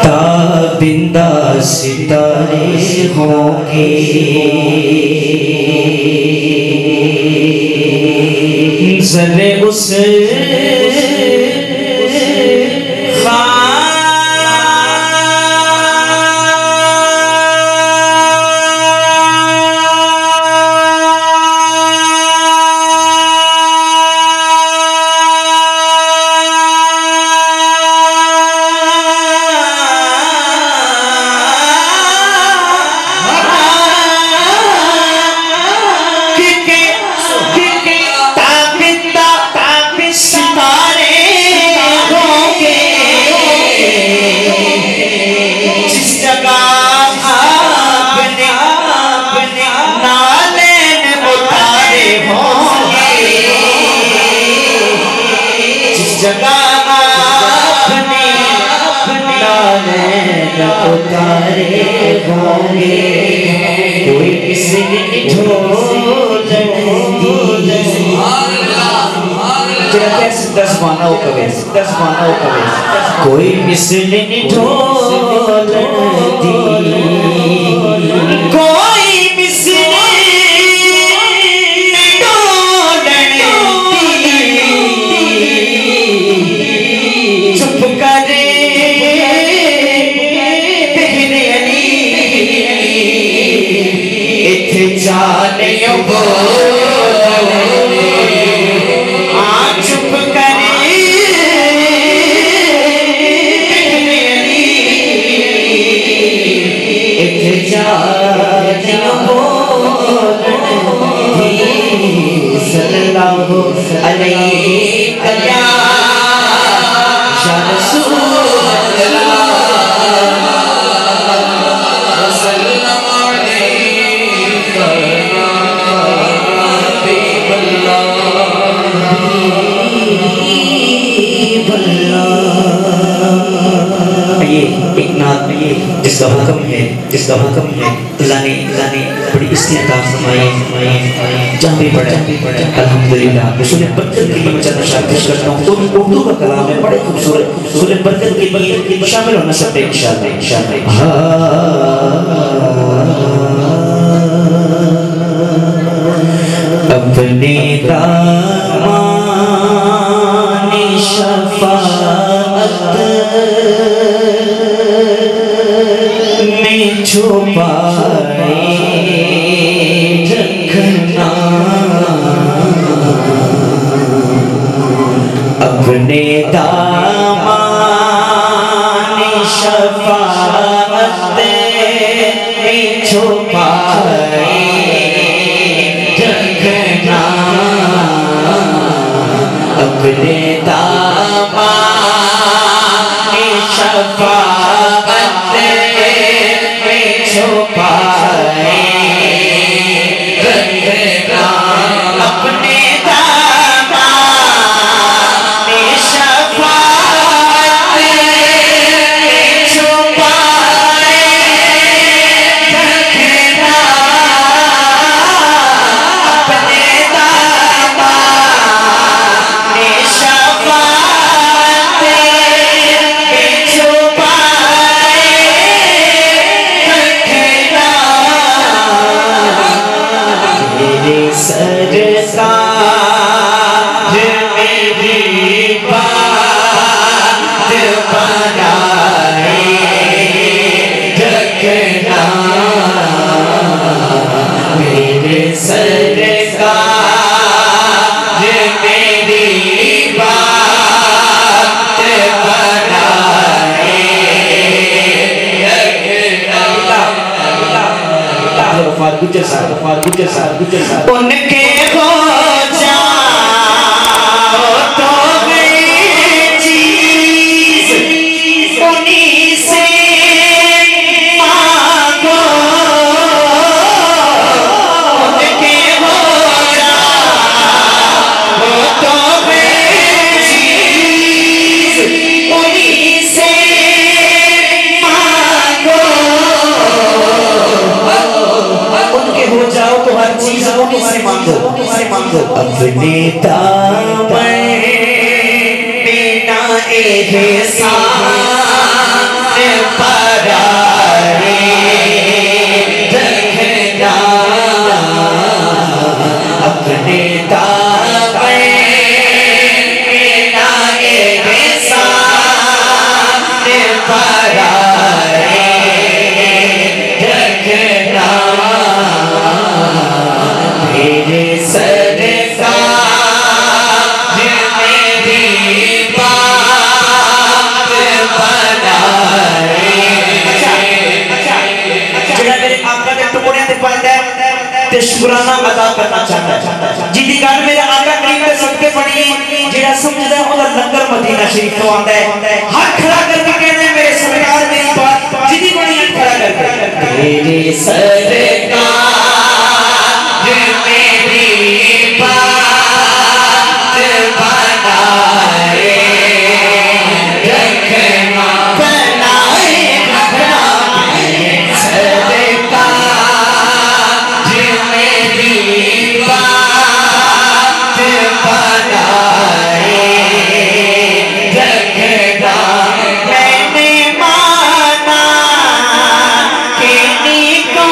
ताबिंदा सितारे होंगे ज़रे उस उतारे होंगे कोई किसी कोई मिसले ढोल दी कोई मिसले ढोल दी चुप करे जाने चुप करे सल्लल्लाहु अलैहि जिसका हुक्म है अल्लाह ने बड़ी इस्तिता फरमाई जहाँ भी पढ़ा अल्हम्दुलिल्लाह सूरह बरकत के लिए मैं चंद अशआर पेश करता हूँ। उर्दू का कलाम है, बड़े खूबसूरत, सूरह बरकत के लिए शामिल होना सब इंशाअल्लाह। अपने दामानी शफाअत में छुपाए रखना, अपने दामानी शफाअत में छुपाए रखना, अपने दामानी शफाअत छुपाए रखना, अपने दामानी शफाअत छुपाए रखना, अपने दामानी शफाअत सरकार मेरी बात बनाए रखना, मेरे सरकार मेरी बात बनाए रखना, उनके हो जाओ तो गई चीज उन्हीं से मांगो, उनके हो जाओ तो गई चीज उन्हीं से मांगो, उनके हो जाओ तो हर चीज उन्हीं से मांगो। के सामने परारे रखना अपने दावे नाए के सामने परारे रखना मेरे सरकार मेरी बात बनाए। जेड़ा मेरे आका दे टुकड़े ते पांदा है ते शुकराना अदा करना चाहता है जिदी गल मेरे आका करीम दे सदके पड़ी जेड़ा समझदा ओदा लंगर मदीना शरीफ तो आंदा है हाथ खड़ा करके कहने मेरे सरकार मेरी बात जिदी बड़ी हाथ खड़ा करके मेरे सरकार मेरी बात बनाए रखना बनाए रखना सरकार मेरी बात बनाए रखना। मैंने माना कि नीको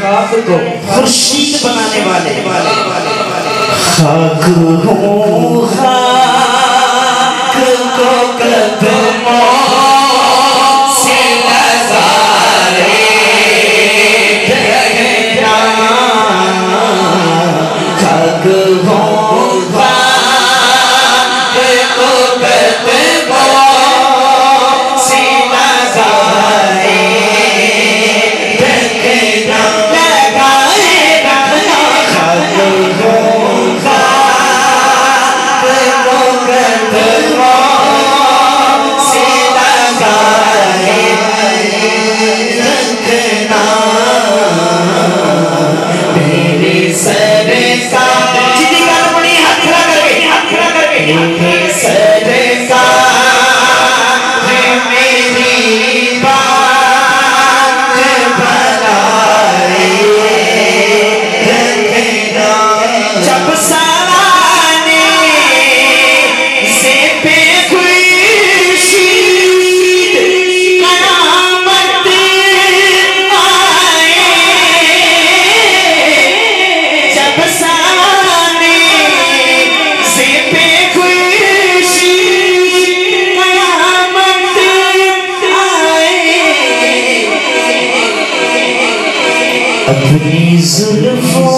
खाक को खुर्शीद बनाने वाले खाक हूँ खाक को कदमों से नज़ारे रखना खाक हूँ खाक को कदमों से नज़ारे जुल्फों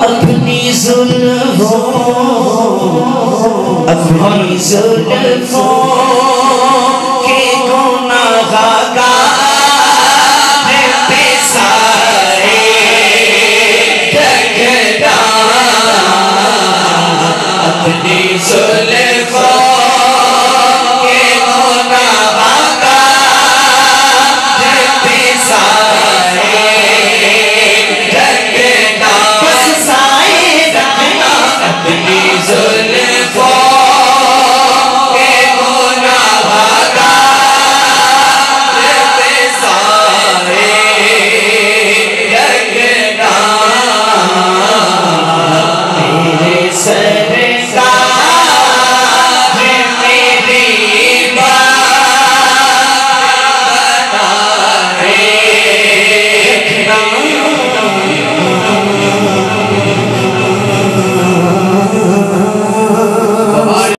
अपनी जुल्फों अपनी जुल्फों